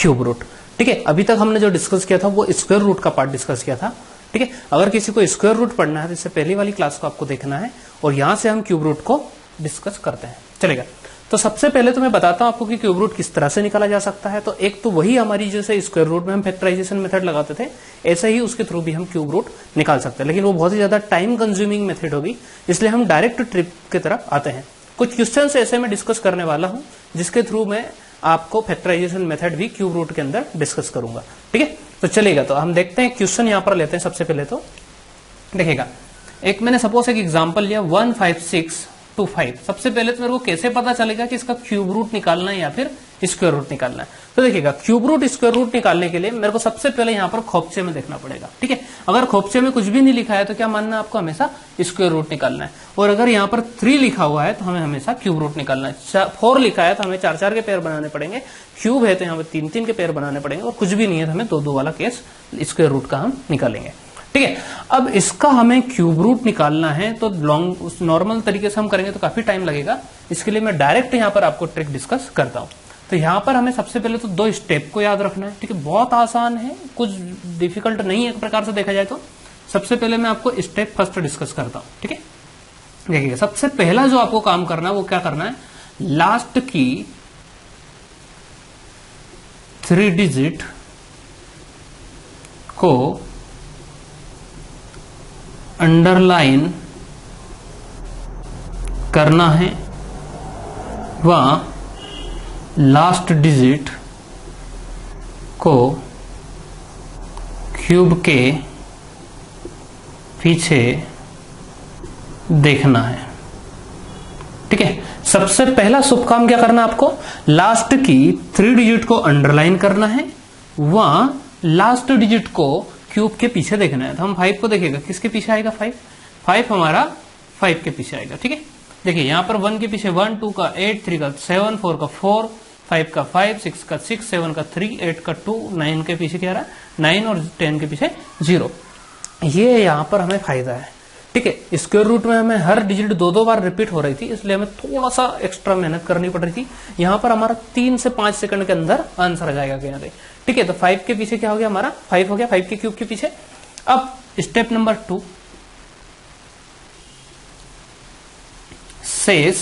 Cube root. ठीक है, अभी तक हमने जो डिस्कस किया था वो स्क्वायर रूट का पार्ट डिस्कस किया था। ठीक है, अगर किसी को स्क्वायर रूट पढ़ना है तो इससे पहली वाली क्लास को आपको देखना है और यहां से हम क्यूब रूट को डिस्कस करते हैं। चलेगा, तो सबसे पहले तो मैं बताता हूं आपको कि क्यूब रूट किस तरह से निकाला जा सकता है। तो एक तो वही हमारी जैसे स्क्वायर रूट में हम फैक्टराइजेशन मेथड लगाते थे, ऐसे ही उसके थ्रू भी हम क्यूब रूट निकाल सकते हैं, लेकिन वो बहुत ही ज्यादा टाइम कंज्यूमिंग मेथड होगी, इसलिए हम डायरेक्ट ट्रिक की तरफ आते हैं। कुछ क्वेश्चन ऐसे मैं डिस्कस करने वाला हूं जिसके थ्रू मैं आपको फैक्टराइजेशन मेथड भी क्यूब रूट के अंदर डिस्कस करूंगा। ठीक है, तो चलेगा, तो हम देखते हैं क्वेश्चन यहां पर लेते हैं। सबसे पहले तो देखिएगा, एक मैंने सपोज एक एग्जांपल लिया 15625। सबसे पहले तो मेरे को कैसे पता चलेगा कि इसका क्यूब रूट निकालना है या फिर स्क्वायर रूट निकालना है। तो देखिएगा, क्यूब रूट स्क्वायर रूट निकालने के लिए मेरे को सबसे पहले यहाँ पर खोपचे में देखना पड़ेगा। ठीक है, अगर खोपचे में कुछ भी नहीं लिखा है तो क्या मानना है आपको, हमेशा स्क्वायर रूट निकालना है। और अगर यहाँ पर 3 लिखा हुआ है तो हमें हमेशा क्यूब रूट निकालना है। 4 लिखा है तो हमें 4-4 के पेयर बनाने पड़ेंगे। क्यूब है तो यहाँ पर 3-3 के पेयर बनाने पड़ेंगे, और कुछ भी नहीं है तो हमें 2-2 वाला केस स्क्वायर रूट का हम निकालेंगे। ठीक है, अब इसका हमें क्यूब रूट निकालना है तो लॉन्ग नॉर्मल तरीके से हम करेंगे तो काफी टाइम लगेगा। इसके लिए मैं डायरेक्ट यहाँ पर आपको ट्रिक डिस्कस करता हूं। तो यहाँ पर हमें सबसे पहले तो 2 स्टेप को याद रखना है। ठीक है, बहुत आसान है, कुछ डिफिकल्ट नहीं है एक प्रकार से देखा जाए तो। सबसे पहले मैं आपको स्टेप फर्स्ट डिस्कस करता हूं। ठीक है, देखिए सबसे पहला जो आपको काम करना है वो क्या करना है, लास्ट की 3 डिजिट को अंडरलाइन करना है, वहां लास्ट डिजिट को क्यूब के पीछे देखना है। ठीक है, सबसे पहला शुभ काम क्या करना है आपको, लास्ट की 3 डिजिट को अंडरलाइन करना है, वहां लास्ट डिजिट को क्यूब के पीछे देखना है। तो हम 5 को देखेगा, किसके पीछे आएगा, 5 हमारा 5 के पीछे आएगा। ठीक है, देखिए यहां पर 1 के पीछे 1, 2 का 8, 3 का 7, 4 का 4, 5 का 5, 6 का 6, 7 का 3, 8 का 2, 9 के पीछे क्या रहा है 9, और 10 के पीछे 0। ये यहां पर हमें फायदा है। ठीक है, स्क्वायर रूट में हमें हर डिजिट 2-2 बार रिपीट हो रही थी, इसलिए हमें थोड़ा सा एक्स्ट्रा मेहनत करनी पड़ रही थी। यहां पर हमारा 3 से 5 सेकंड के अंदर आंसर आ जाएगा कहीं पे। ठीक है, तो 5 के पीछे क्या हो गया, हमारा 5 हो गया, 5 के क्यूब के पीछे। अब स्टेप नंबर 2, शेष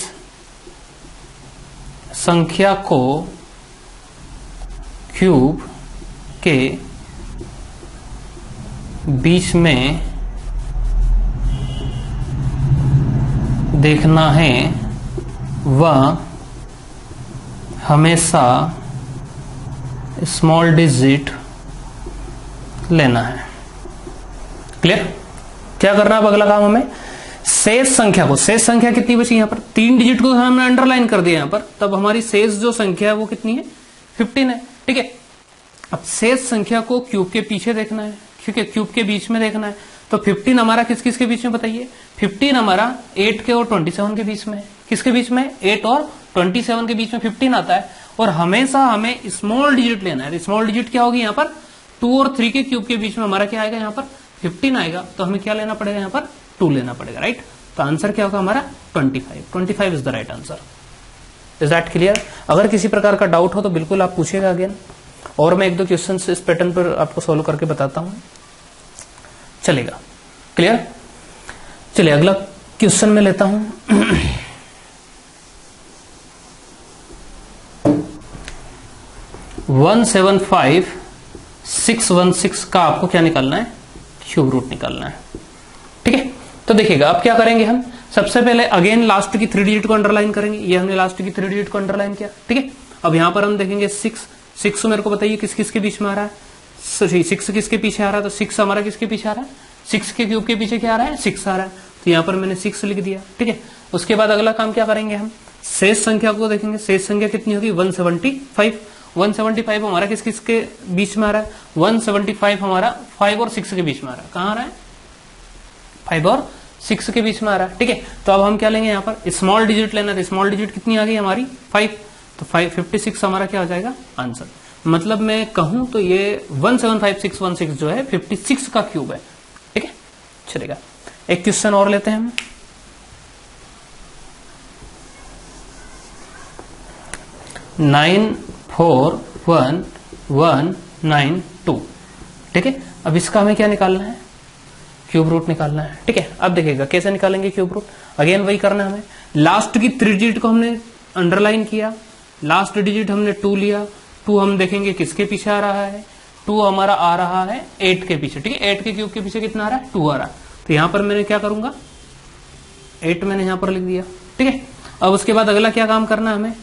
संख्या को क्यूब के बीच में देखना है, वह हमेशा स्मॉल डिजिट लेना है। क्लियर, क्या करना है अगला काम हमें, शेष संख्या को, शेष संख्या कितनी बची यहाँ पर, 3 डिजिट को हमने अंडरलाइन कर दिया यहाँ पर, तब हमारी शेष जो संख्या है वो कितनी है, 15 है। ठीक है, अब शेष संख्या को क्यूब के पीछे देखना है, ठीक है, क्यूब के बीच में देखना है। तो 15 हमारा किस किस के बीच में बताइए, 15 हमारा 8 के और 27 के बीच में है। किसके बीच में, 8 और 27 के बीच में 15 आता है। और हमेशा हमें स्मॉल डिजिट लेना है। स्मॉल डिजिट क्या होगी यहाँ पर, 2 और 3 के क्यूब के बीच में हमारा क्या आएगा, यहाँ पर 15 आएगा। तो हमें क्या लेना पड़ेगा, यहाँ पर 2 लेना पड़ेगा, राइट। तो आंसर क्या होगा हमारा 25 is the right answer. Is that clear. अगर किसी प्रकार का डाउट हो तो बिल्कुल आप पूछिएगा अगेन, और मैं 1-2 क्वेश्चन इस पैटर्न पर आपको सॉल्व करके बताता हूं, चलेगा। क्लियर, चलिए अगला क्वेश्चन में लेता हूं। 175,616 का आपको क्या निकालना है, क्यूब रूट निकालना है। ठीक है, तो देखिएगा अब क्या करेंगे हम, सबसे पहले अगेन लास्ट की 3 डिजिट को अंडरलाइन करेंगे। ये हमने लास्ट की 3 डिजिट को अंडरलाइन किया। ठीक है, अब यहां पर हम देखेंगे 6 मेरे को बताइए किस किस के बीच में आ रहा है, 6 किसके पीछे आ रहा है, तो 6 हमारा किसके पीछे आ रहा है, 6 के क्यूब के पीछे क्या आ रहा है, 6 आ रहा है। तो यहां पर मैंने 6 लिख दिया। ठीक है, उसके बाद अगला काम क्या करेंगे हम, शेष संख्या को देखेंगे। शेष संख्या कितनी होगी, 175 हमारा किस किस के बीच में आ रहा है, 175 हमारा 5 और 6 के बीच में आ रहा है। कहां आ रहा है, 5 और 6 के बीच में आ रहा है। ठीक है, तो अब हम क्या लेंगे, यहाँ पर स्मॉल डिजिट लेना है। स्मॉल डिजिट कितनी आ गई हमारी, 5। तो 56 हमारा क्या हो जाएगा आंसर। मतलब मैं कहूं तो ये 175,616 जो है 56 का क्यूब है। ठीक है, चलेगा। एक क्वेश्चन और लेते हैं हम। 192। ठीक है, अब इसका हमें क्या निकालना है, क्यूब रूट निकालना है। ठीक है, अब देखिएगा कैसे निकालेंगे क्यूब रूट। अगेन वही करना है हमें, लास्ट की 3 डिजिट को हमने अंडरलाइन किया, लास्ट डिजिट हमने 2 लिया, 2 हम देखेंगे किसके पीछे आ रहा है, 2 हमारा आ रहा है 8 के पीछे। ठीक है, 8 के क्यूब के पीछे कितना आ रहा है, 2 आ रहा है। तो यहां पर मैंने क्या करूंगा, 8 मैंने यहां पर लिख दिया। ठीक है, अब उसके बाद अगला क्या काम करना है हमें,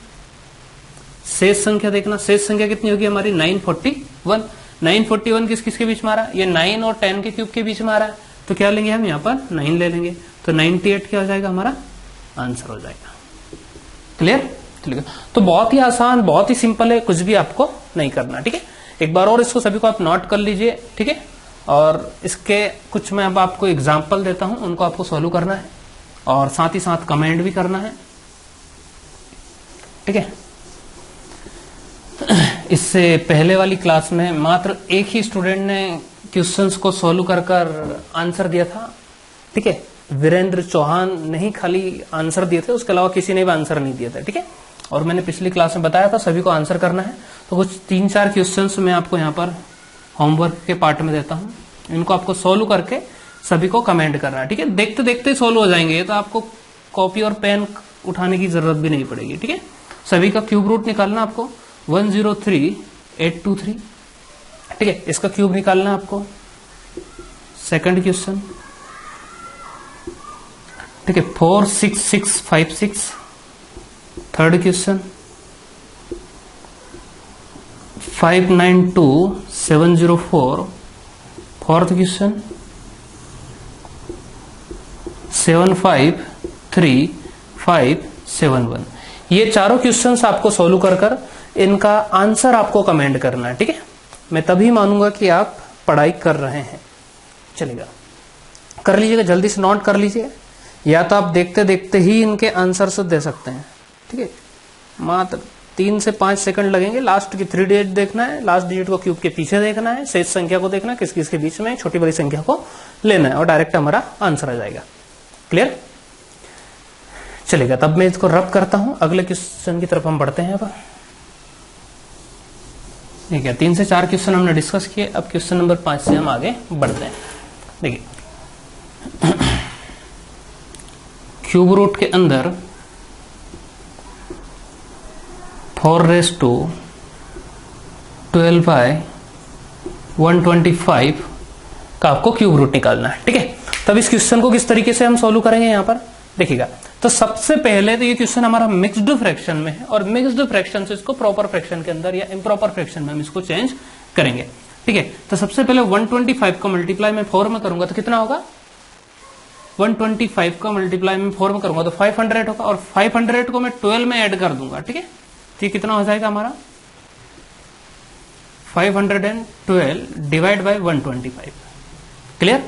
शेष संख्या देखना। शेष संख्या कितनी होगी हमारी 941। 941 किस किसके बीच में आ रहा है, ये 9 और 10 के क्यूब के बीच में आ रहा है। तो क्या लेंगे हम यहाँ पर 9 ले लेंगे, तो 98 क्या हो जाएगा, हमारा आंसर हो जाएगा। क्लियर, चलिए। तो बहुत ही आसान, बहुत ही सिंपल है, कुछ भी आपको नहीं करना। ठीक है, एक बार और इसको सभी को आप नोट कर लीजिए। ठीक है, और इसके कुछ मैं अब आपको एग्जाम्पल देता हूं, उनको आपको सॉल्व करना है और साथ ही साथ कमेंट भी करना है। ठीक है, इससे पहले वाली क्लास में मात्र एक ही स्टूडेंट ने क्वेश्चंस को सॉल्व कर आंसर दिया था। ठीक है, वीरेंद्र चौहान ने ही खाली आंसर दिए थे, उसके अलावा किसी ने भी आंसर नहीं दिया था। ठीक है, और मैंने पिछली क्लास में बताया था सभी को आंसर करना है। तो कुछ 3-4 क्वेश्चंस मैं आपको यहाँ पर होमवर्क के पार्ट में देता हूँ, इनको आपको सॉल्व करके सभी को कमेंट करना है। ठीक है, देखते देखते सॉल्व हो जाएंगे, तो आपको कॉपी और पेन उठाने की जरूरत भी नहीं पड़ेगी। ठीक है, सभी का क्यूब रूट निकालना आपको 103823। ठीक है, इसका क्यूब निकालना आपको। सेकंड क्वेश्चन, ठीक है, 46656। Third question 592704। Fourth question 753571। ये चारों क्वेश्चंस आपको सॉल्व कर इनका आंसर आपको कमेंट करना है। ठीक है, मैं तभी मानूंगा कि आप पढ़ाई कर रहे हैं। चलेगा, कर लीजिएगा, जल्दी से नोट कर लीजिए, या तो आप देखते देखते ही इनके आंसर्स दे सकते हैं। ठीक है, मात्र 3 से 5 सेकंड लगेंगे। लास्ट की 3 डिजिट देखना है, लास्ट डिजिट को क्यूब के पीछे देखना है, शेष संख्या को देखना है किस किस के बीच में, छोटी बड़ी संख्या को लेना है और डायरेक्ट हमारा आंसर आ जाएगा। क्लियर, चलेगा। तब मैं इसको रब करता हूं, अगले क्वेश्चन की तरफ हम बढ़ते हैं। अब ठीक है, 3 से 4 क्वेश्चन हमने डिस्कस किए, अब क्वेश्चन नंबर 5 से हम आगे बढ़ते हैं। देखिए, क्यूब रूट के अंदर 4⁻12/125 का आपको क्यूब रूट निकालना है। ठीक है, तब इस क्वेश्चन को किस तरीके से हम सॉल्व करेंगे यहां पर देखिएगा। तो सबसे पहले तो ये क्वेश्चन हमारा मिक्स्ड फ्रैक्शन में है, और मिक्स्ड फ्रैक्शन से इसको प्रॉपर फ्रैक्शन के अंदर या इम्प्रॉपर फ्रैक्शन में हम इसको चेंज करेंगे। ठीक है, तो सबसे पहले 125 का मल्टीप्लाई मैं 4 में करूंगा तो कितना होगा, 125 का मल्टीप्लाई में 4 में करूंगा तो 500 होगा, और 500 को मैं 12 में ऐड कर दूंगा। ठीक है, तो ये कितना हो जाएगा हमारा 512 डिवाइड बाय 125। क्लियर,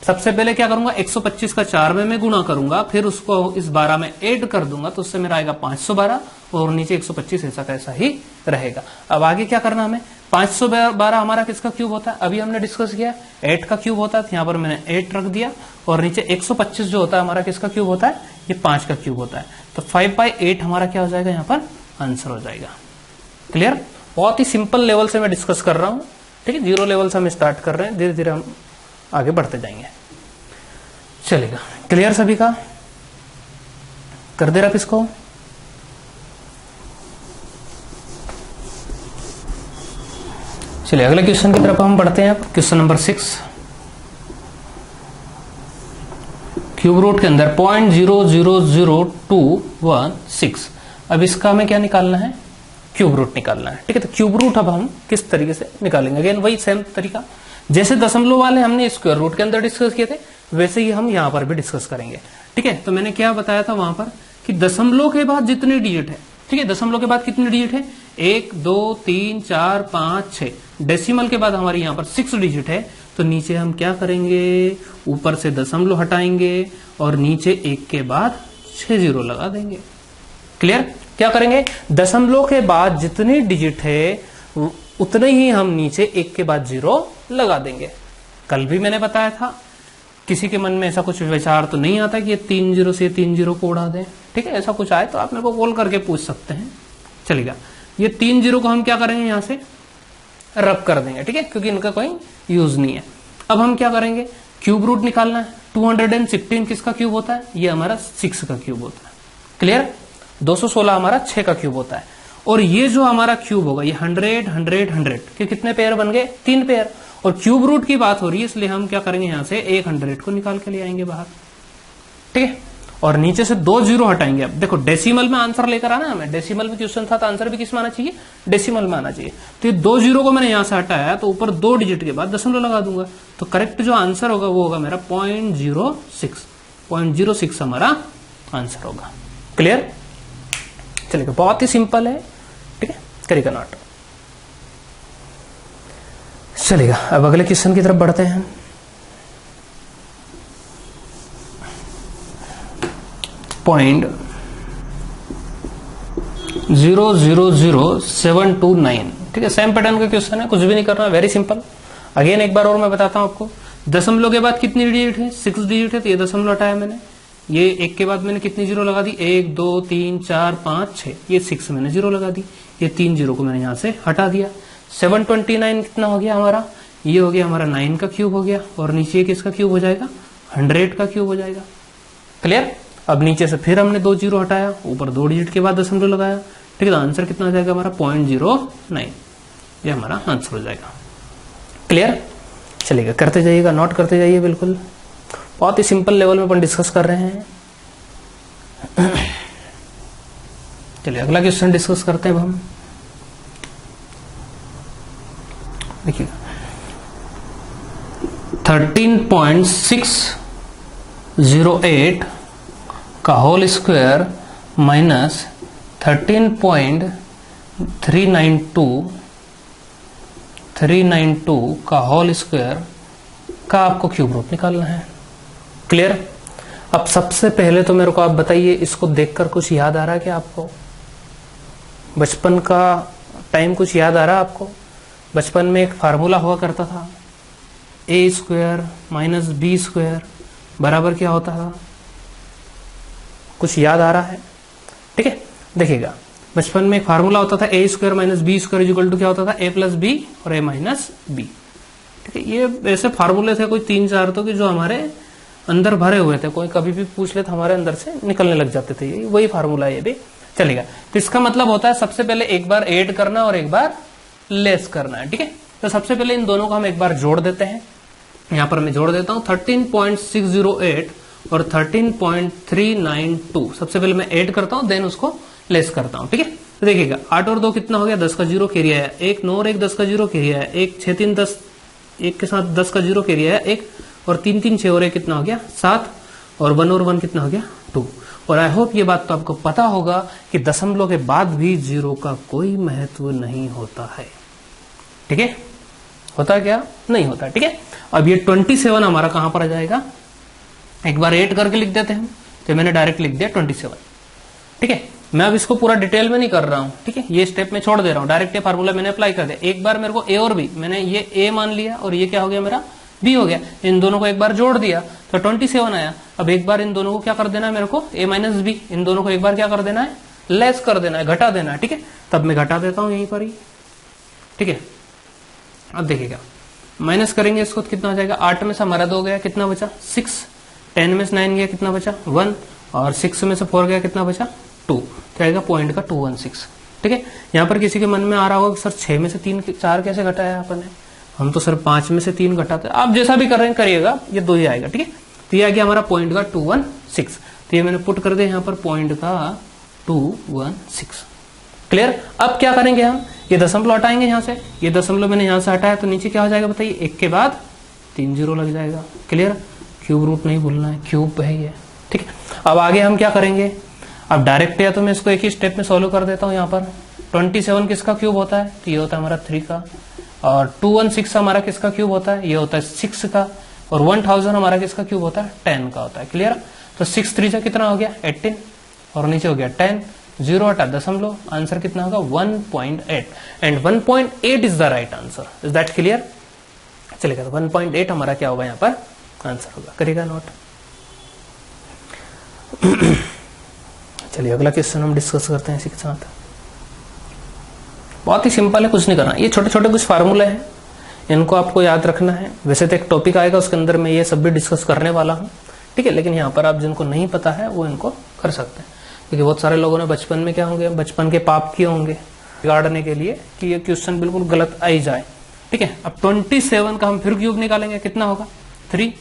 सबसे पहले क्या करूंगा, 125 का 4 में मैं गुणा करूंगा, फिर उसको इस 12 में ऐड कर दूंगा, तो उससे मेरा आएगा 512, और नीचे 125 ऐसा कैसा ही रहेगा। अब आगे क्या करना हमें, 512 हमारा किसका क्यूब होता है, अभी हमने डिस्कस किया 8 का क्यूब होता है, तो यहां पर मैंने 8 रख दिया, और नीचे 125 जो होता है हमारा किसका क्यूब होता है, ये 5 का क्यूब होता है। तो 5/8 हमारा क्या हो जाएगा, यहाँ पर आंसर हो जाएगा। क्लियर, बहुत ही सिंपल लेवल से मैं डिस्कस कर रहा हूं। ठीक है, 0 लेवल से हम स्टार्ट कर रहे हैं, धीरे धीरे हम आगे बढ़ते जाएंगे। चलेगा, क्लियर सभी का, कर दे रहा इसको। चलिए अगले क्वेश्चन की तरफ हम बढ़ते हैं। क्वेश्चन नंबर 6, क्यूब रूट के अंदर 0.000216। अब इसका हमें क्या निकालना है, क्यूब रूट निकालना है। ठीक है, तो क्यूब रूट अब हम किस तरीके से निकालेंगे, अगेन वही सेम तरीका, जैसे दशमलव वाले हमने स्क्वायर रूट के अंदर डिस्कस किए थे, वैसे ही हम यहां पर भी डिस्कस करेंगे। ठीक है, तो मैंने क्या बताया था वहां पर कि दशमलव के बाद जितने डिजिट है, ठीक है, दशमलव के बाद कितने डिजिट है, 1 2 3 4 5 6, डेसिमल के बाद हमारी यहां पर 6 डिजिट है, तो नीचे हम क्या करेंगे, ऊपर से दशमलव हटाएंगे और नीचे 1 के बाद 6 जीरो लगा देंगे। क्लियर, क्या करेंगे, दशमलव के बाद जितने डिजिट है उतने ही हम नीचे 1 के बाद 0 लगा देंगे। कल भी मैंने बताया था, किसी के मन में ऐसा कुछ विचार तो नहीं आता कि ये 3 0 से 3 0 को उड़ा दें। ठीक है, ऐसा कुछ आए तो आप मेरे को कॉल करके पूछ सकते हैं। चलेगा, ये 3 0 को हम क्या करेंगे, यहां से रब कर देंगे, ठीक है, क्योंकि इनका कोई यूज नहीं है। अब हम क्या करेंगे, क्यूब रूट निकालना है। 216 किसका क्यूब होता है, ये हमारा 6 का क्यूब होता है। क्लियर, 216 हमारा 6 का क्यूब होता है। और ये जो हमारा क्यूब होगा, ये 100 100 100 के कितने पेयर बन गए, 3 पेयर। और क्यूब रूट की बात हो रही है, इसलिए हम क्या करेंगे, यहां से एक 100 को निकाल के ले आएंगे बाहर, ठीक है। और नीचे से 2 जीरो हटाएंगे। अब देखो डेसिमल में आंसर लेकर आना है हमें, डेसिमल में क्वेश्चन था तो आंसर भी किस में आना चाहिए, डेसिमल में आना चाहिए। तो ये 2 जीरो को मैंने यहां से हटाया, तो ऊपर 2 डिजिट के बाद दशमलव लगा दूंगा। तो करेक्ट जो आंसर होगा वो होगा मेरा 0.06 हमारा आंसर होगा। क्लियर, चलेगा, बहुत ही सिंपल है, ठीक है, करेगा नॉट। चलेगा, अब अगले क्वेश्चन की तरफ बढ़ते हैं। पॉइंट 0.00729, ठीक है, सेम पैटर्न का क्वेश्चन है, कुछ भी नहीं करना, वेरी सिंपल। अगेन एक बार और मैं बताता हूं आपको, दशमलव के बाद कितनी डिजिट है, 6 डिजिट है, तो ये दशमलव हटाया मैंने। ये एक के बाद मैंने कितनी जीरो लगा दी, 1 2 3 4 5 6, ये 6 मैंने जीरो लगा दी। ये 3 जीरो को मैंने यहां से हटा दिया। 729 कितना हो गया हमारा, ये हो गया हमारा 9 का क्यूब हो गया। और नीचे किसका क्यूब हो जाएगा, 100 का क्यूब हो जाएगा। क्लियर, अब नीचे से फिर हमने 2 जीरो हटाया, ऊपर 2 डिजिट के बाद दशमलव लगाया, ठीक है। तो आंसर कितना आ जाएगा हमारा 0.09, ये हमारा आंसर हो जाएगा। क्लियर, चलिएगा, करते जाइएगा, नोट करते जाइए, बिल्कुल बहुत ही सिंपल लेवल में अपन डिस्कस कर रहे हैं। चलिए अगला क्वेश्चन डिस्कस करते हैं अब हम। देखिए 13.608 का होल स्क्वायर माइनस 13.392 का होल स्क्वायर का आपको क्यूब रूट निकालना है। क्लियर, अब सबसे पहले तो मेरे को आप बताइए, इसको देखकर कुछ याद आ रहा है क्या आपको, बचपन का टाइम कुछ याद आ रहा है आपको? बचपन में एक फार्मूला हुआ करता था, A square minus B square बराबर क्या होता था, कुछ याद आ रहा है? ठीक है, देखिएगा, बचपन में एक फार्मूला होता था, A square minus B square equal to क्या होता था, ए प्लस बी और ए माइनस बी। ठीक है, ये ऐसे फार्मूले थे कोई 3-4 तो कि जो हमारे अंदर भरे हुए थे, कोई कभी भी पूछ ले तो हमारे अंदर से निकलने लग जाते थे। ये वही फार्मूला है, ये भी चलेगा। तो इसका मतलब होता है सबसे पहले एक बार ऐड करना और एक बार लेस करना है। ठीक है, तो सबसे पहले इन दोनों को हम एक बार जोड़ देते हैं। यहां पर मैं जोड़ देता हूं 13.608 और 13.392। सबसे पहले मैं ऐड करता हूं, देन उसको लेस करता हूं। ठीक है, तो देखिएगा 8 और 2 कितना हो गया, 10 का जीरो कैरी आया, 1 9 और 1 10 का जीरो कैरी आया, 1 6 3 10, 1 के साथ 10 का जीरो कैरी आया 1, और 3 3 6 और 1 कितना हो गया 7, और 1 और 1 कितना हो गया 2। और आई होप ये बात तो आपको पता होगा कि दशमलव के बाद भी जीरो का कोई महत्व नहीं होता है। ठीक है, होता क्या, नहीं होता। ठीक है, अब ये 27 हमारा कहां पर आ जाएगा, एक बार ऐड करके लिख देते हैं। तो मैंने डायरेक्ट लिख दिया 27। ठीक है, मैं अब इसको पूरा डिटेल में नहीं कर रहा हूं। ठीक है, ये स्टेप में छोड़ दे रहा हूं, डायरेक्ट ये फार्मूला मैंने अप्लाई कर दिया। एक बार मेरे को ए और बी, मैंने ये ए मान लिया और ये क्या हो गया मेरा बी हो गया, इन दोनों को एक बार जोड़ दिया तो 27 आया। अब एक बार इन दोनों को क्या कर देना है मेरे को, ए माइनस बी, इन दोनों को एक बार क्या कर देना है, लेस कर देना है, घटा देना है। ठीक है, तब मैं घटा देता हूं यहीं पर ही। ठीक है, अब देखिएगा माइनस करेंगे इसको तो कितना हो जाएगा, 8 में से हमारा 2 गया, कितना बचा 6, 10 में से 9 गया, कितना बचा 1, और 6 में से 4 गया, कितना बचा 2, तो आएगा पॉइंट का 216। ठीक है, यहाँ पर किसी के मन में आ रहा होगा कि सर 6 में से 4 कैसे घटाया अपन ने, हम तो सर 5 में से 3 घटाते। आप जैसा भी कर रहे हैं करिएगा, ये 2 ही आएगा। ठीक है, तो ये आ गया हमारा पॉइंट का 216। तो ये मैंने पुट कर दिया यहाँ पर पॉइंट का 216। क्लियर, अब क्या करेंगे हम, ये दशमलव हटाएंगे यहाँ से, ये दशमलव मैंने यहाँ से हटाया तो नीचे क्या हो जाएगा बताइए, 1 के बाद 3 जीरो लग जाएगा। क्लियर, क्यूब रूट नहीं भूलना है, क्यूब है ये। ठीक है, अब आगे हम क्या करेंगे, अब डायरेक्ट या तो मैं इसको एक ही स्टेप में सोल्व कर देता हूँ। यहाँ पर 27 किसका क्यूब होता है, तो ये होता है हमारा 3 का, और 216 हमारा किसका क्यूब होता है, ये होता है 6 का, और 1000 हमारा किसका क्यूब होता है, 10 का होता है। क्लियर, तो 6 3 कितना हो गया 18, और नीचे हो गया 10, जीरो हटा दशमलव, आंसर कितना होगा 1.8, and 1.8 is the right answer. Is that clear? चलेगा, तो 1.8 हमारा क्या होगा यहाँ पर आंसर होगा, करेगा नोट। चलिए अगला क्वेश्चन हम डिस्कस करते हैं इसी के साथ। बहुत ही सिंपल है, कुछ नहीं करना। ये छोटे छोटे कुछ फार्मूले हैं, इनको आपको याद रखना है। वैसे तो एक टॉपिक आएगा उसके अंदर मैं ये सब भी डिस्कस करने वाला हूँ, ठीक है, लेकिन यहाँ पर आप जिनको नहीं पता है वो इनको कर सकते हैं, क्योंकि बहुत सारे लोगों ने बचपन में क्या होंगे, बचपन के पाप किए होंगे बिगाड़ने के लिए कि ये क्वेश्चन बिल्कुल गलत आ ही जाए, ठीक है। अब 27 का हम फिर क्यूब निकालेंगे, कितना होगा 3,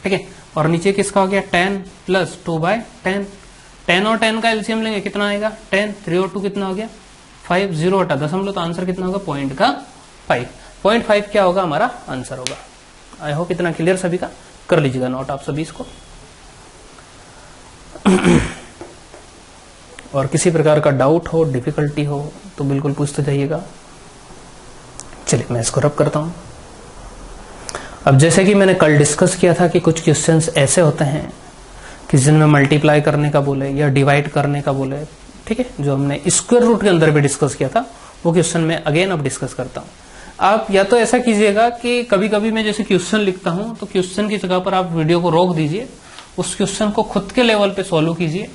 ठीक है, और नीचे किसका हो गया 10 प्लस 2/10, 10 और 10 का एलसीएम लेंगे, कितना आएगा 10, 3 और 2 कितना हो गया 5, 0 हटा दशमलव, तो आंसर कितना होगा 0.5 क्या होगा हमारा आंसर होगा। आई होप इतना क्लियर सभी का, कर लीजिएगा नोट आप सभी इसको। और किसी प्रकार का डाउट हो, डिफिकल्टी हो तो बिल्कुल पूछते जाइएगा। चलिए मैं इसको रब करता हूं। अब जैसे कि मैंने कल डिस्कस किया था कि कुछ क्वेश्चंस ऐसे होते हैं कि जिनमें मल्टीप्लाई करने का बोले या डिवाइड करने का बोले, ठीक है, जो हमने स्क्वायर रूट के अंदर भी डिस्कस किया था, वो क्वेश्चन मैं अगेन अब डिस्कस करता हूं। आप या तो ऐसा कीजिएगा कि कभी कभी मैं जैसे क्वेश्चन लिखता हूं तो क्वेश्चन की जगह पर आप वीडियो को रोक दीजिए, उस क्वेश्चन को खुद के लेवल पे सॉल्व कीजिए,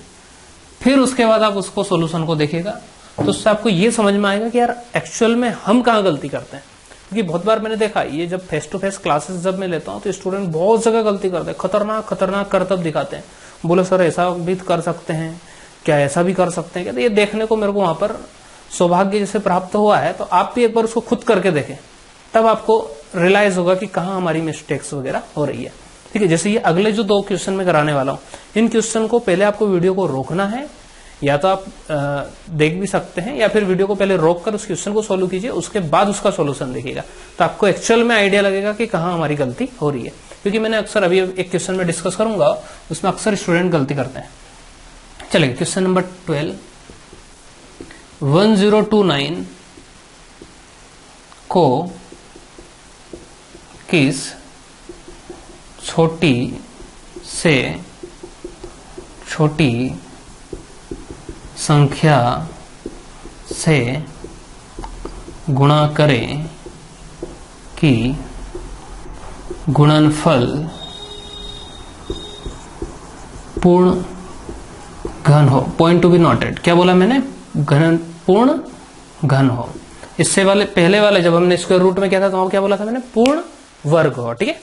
फिर उसके बाद आप उसको सॉल्यूशन को देखिएगा, तो उससे आपको ये समझ में आएगा कि यार एक्चुअल में हम कहाँ गलती करते हैं। क्योंकि बहुत बार मैंने देखा ये जब फेस टू फेस क्लासेस जब मैं लेता हूँ तो स्टूडेंट बहुत जगह गलती करते हैं, खतरनाक खतरनाक करतब दिखाते हैं, बोले सर ऐसा भी कर सकते हैं क्या, ऐसा भी कर सकते हैं क्या। तो ये देखने को मेरे को वहां पर सौभाग्य जैसे प्राप्त हुआ है, तो आप भी एक बार उसको खुद करके देखें, तब आपको रियलाइज होगा कि कहाँ हमारी मिस्टेक्स वगैरह हो रही है, ठीक है। जैसे ये अगले जो 2 क्वेश्चन में कराने वाला हूँ, इन क्वेश्चन को पहले आपको वीडियो को रोकना है, या तो आप देख भी सकते हैं, या फिर वीडियो को पहले रोक कर उस क्वेश्चन को सोल्व कीजिए, उसके बाद उसका सोल्यूशन देखिएगा, तो आपको एक्चुअल में आइडिया लगेगा कि कहाँ हमारी गलती हो रही है। क्योंकि मैंने अक्सर अभी एक क्वेश्चन में डिस्कस करूंगा, उसमें अक्सर स्टूडेंट गलती करते हैं। चलिए क्वेश्चन नंबर 12, 1029 को किस छोटी से छोटी संख्या से गुणा करें कि गुणनफल पूर्ण घन हो। पॉइंट टू बी नोटेड, क्या बोला मैंने, घन पूर्ण घन हो। इससे वाले पहले वाले जब हमने स्क्वायर रूट में क्या था तो क्या बोला था मैंने, पूर्ण वर्ग हो, ठीक है।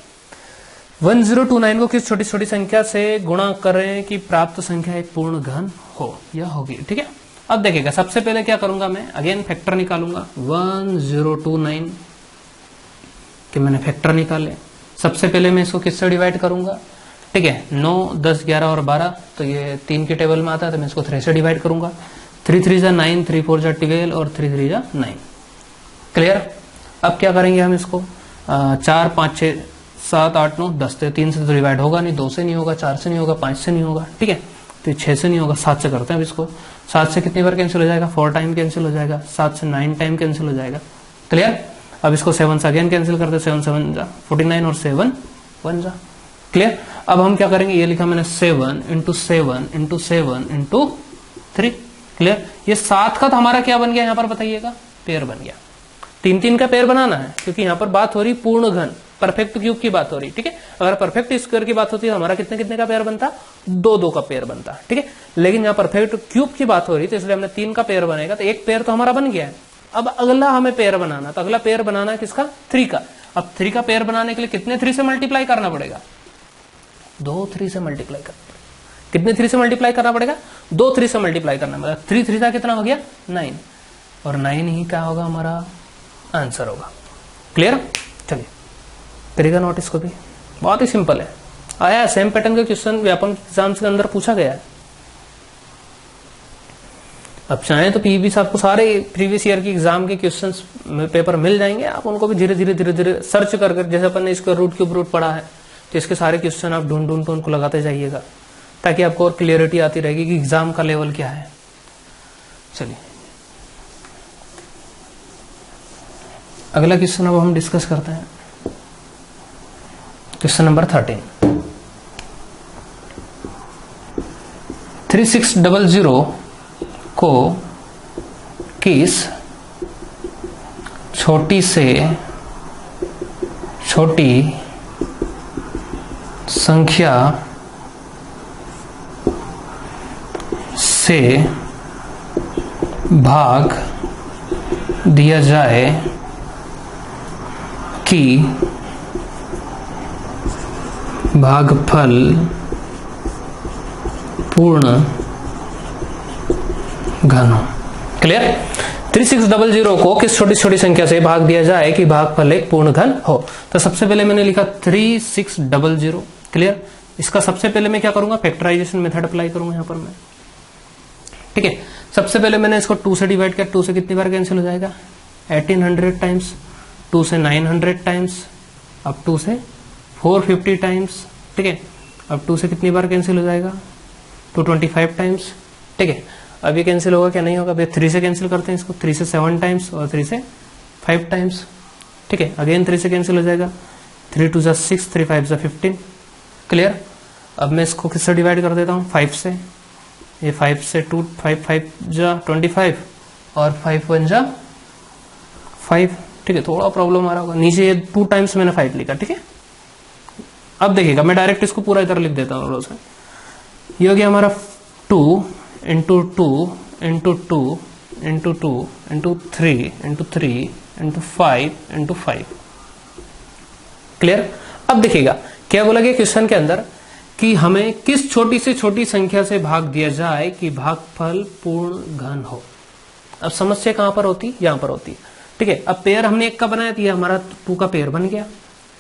1029 को किस छोटी छोटी संख्या से गुणा करें कि प्राप्त संख्या एक पूर्ण घन हो, यह होगी, ठीक है। अब देखिएगा, सबसे पहले क्या करूंगा मैं, अगेन फैक्टर निकालूंगा। 1029 कि मैंने फैक्टर निकाले, सबसे पहले मैं इसको किससे डिवाइड करूंगा, ठीक है, 9, 10, 11 और 12, तो ये 3 के टेबल में आता है, तो मैं इसको 3 से डिवाइड करूंगा। 3 3 जा 9, 3 4 जा 12 और 3 3 जा 9। क्लियर। अब क्या करेंगे हम इसको, 4 5 6 7 8 9 10 से 3 से तो डिवाइड होगा नहीं, 2 से नहीं होगा, 4 से नहीं होगा, 5 से नहीं होगा, ठीक है, तो 6 से नहीं होगा, 7 से करते हैं अब इसको। 7 से कितनी बार कैंसिल हो जाएगा, 4 टाइम कैंसिल हो जाएगा, 7 से 9 टाइम कैंसिल हो जाएगा। क्लियर। अब इसको 7 से अगेन कैंसिल करते, 7 7 जा 49 और 7 1 जा। क्लियर। अब हम क्या करेंगे, ये लिखा मैंने 7 इंटू 7 इंटू 7 इंटू 3। क्लियर। ये 7 का तो हमारा क्या बन गया यहाँ पर बताइएगा, पेयर बन गया। 3 3 का पेयर बनाना है, क्योंकि यहाँ पर बात हो रही पूर्ण घन, परफेक्ट क्यूब की बात हो रही, ठीक है। अगर परफेक्ट स्क्वायर की बात होती है हमारा कितने कितने का पेयर बनता, 2 2 का पेयर बनता, ठीक है। लेकिन यहाँ परफेक्ट क्यूब की बात हो रही, तो इसलिए हमने 3 का पेयर बनेगा, तो एक पेयर तो हमारा बन गया है। अब अगला हमें पेयर बनाना, तो अगला पेयर बनाना है किसका, 3 का। अब 3 का पेयर बनाने के लिए कितने 3 से मल्टीप्लाई करना पड़ेगा, 2 3 से मल्टीप्लाई करना पड़ेगा। कितने 3 से मल्टीप्लाई करना पड़ेगा, 2 3 से मल्टीप्लाई करना पड़ेगा। 3 3 का कितना हो गया 9, और 9 ही क्या होगा हमारा आंसर होगा। क्लियर। चलिए करेगा नोट इसको भी, बहुत ही सिंपल है, आया सेम पैटर्न का क्वेश्चन व्यापक एग्जाम्स के अंदर पूछा गया है। अब चाहे तो पीवी से आपको सारे प्रीवियस ईयर की एग्जाम के क्वेश्चंस पेपर मिल जाएंगे, आप उनको भी धीरे धीरे धीरे धीरे सर्च कर, जैसे अपन ने स्क्वायर रूट क्यूब रूट पढ़ा है, तो इसके सारे क्वेश्चन आप ढूंढ ढूंढ उनको लगाते जाइएगा, ताकि आपको और क्लियरिटी आती रहेगी कि एग्जाम का लेवल क्या है। चलिए अगला क्वेश्चन अब हम डिस्कस करते हैं, क्वेश्चन नंबर 13। 3600 को किस छोटी से छोटी संख्या से भाग दिया जाए कि भागफल पूर्ण घन हो। क्लियर? 3600 को किस छोटी छोटी संख्या से भाग दिया जाए कि भागफल एक पूर्ण घन हो। तो सबसे पहले मैंने लिखा 3600। क्लियर? इसका सबसे पहले मैं क्या करूंगा, फैक्टराइजेशन मेथड अप्लाई करूंगा यहां पर मैं। ठीक है, सबसे पहले मैंने इसको 2 से डिवाइड किया। 2 से कितनी बार कैंसिल हो जाएगा? 1800 टाइम्स, 2 से 900 टाइम्स, अब 2 से 450 टाइम्स। ठीक है, अब 2 से कितनी बार कैंसिल हो जाएगा? 225 टाइम्स। ठीक है, अब ये कैंसिल होगा क्या? नहीं होगा। अब 3 से कैंसिल करते हैं इसको, 3 से 7 टाइम्स और 3 से 5 टाइम्स। ठीक है, अगेन 3 से कैंसिल हो जाएगा। 3 2 जा 6, 3 5 जा 15। क्लियर? अब मैं इसको किससे डिवाइड कर देता हूँ? 5 से। ये 5 से 2, 5 5 जा 25 और 5 1 जा 5। ठीक है, थोड़ा प्रॉब्लम आ रहा होगा, नीचे ये 2 टाइम्स मैंने 5 लिखा। ठीक है, अब देखिएगा मैं डायरेक्ट इसको पूरा इधर लिख देता हूँ। ये हो गया हमारा 2 into 2 into 2 into 2 into 3 into 3 into 5 into 5। Clear? अब देखिएगा क्या बोला गया क्वेश्चन के अंदर कि हमें किस छोटी से छोटी संख्या से भाग दिया जाए कि भागफल पूर्ण घन हो। अब समस्या कहां पर होती? यहां पर होती है। ठीक है, अब पेयर हमने 1 का बनाया तो ये हमारा 2 का पेयर बन गया।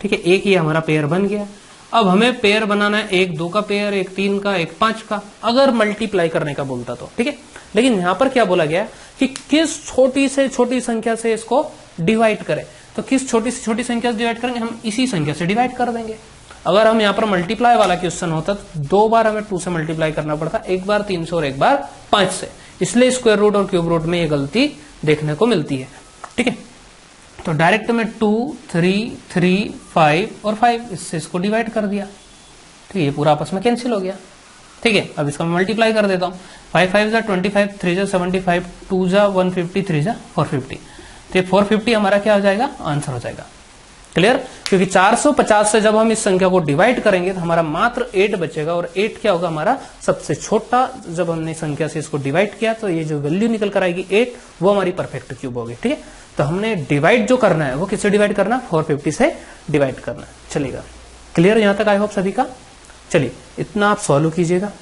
ठीक है, 1 ये हमारा पेयर बन गया। अब हमें पेयर बनाना है 1 2 का पेयर, 1 3 का, 1 5 का, अगर मल्टीप्लाई करने का बोलता तो। ठीक है, लेकिन यहां पर क्या बोला गया कि किस छोटी से छोटी संख्या से इसको डिवाइड करें। तो किस छोटी से छोटी संख्या से डिवाइड करेंगे? हम इसी संख्या से डिवाइड कर देंगे। अगर हम यहाँ पर मल्टीप्लाई वाला क्वेश्चन होता तो 2 बार हमें 2 से मल्टीप्लाई करना पड़ता, 1 बार 3 से और 1 बार 5 से। इसलिए स्क्वायर रूट और क्यूब रूट में ये गलती देखने को मिलती है। ठीक है, तो डायरेक्ट में 2 3 3 5 और 5 इससे इसको डिवाइड कर दिया। ठीक है, ये पूरा आपस में कैंसिल हो गया। ठीक है, अब इसका मैं मल्टीप्लाई कर देता हूँ। 5 5 जा 25, 3 जा 75, 2 जा 150, 3 जा 450। तो ये 450 हमारा क्या हो जाएगा? आंसर हो जाएगा। क्लियर? क्योंकि 450 से जब हम इस संख्या को डिवाइड करेंगे तो हमारा मात्र 8 बचेगा, और 8 क्या होगा? हमारा सबसे छोटा। जब हमने संख्या से इसको डिवाइड किया तो ये जो वैल्यू निकल कर आएगी 8, वो हमारी परफेक्ट क्यूब होगी। ठीक है, तो हमने डिवाइड जो करना है वो किससे डिवाइड करना? 450 से डिवाइड करना। चलेगा? क्लियर यहां तक? आई होप सभी का। चलिए, इतना आप सॉल्व कीजिएगा।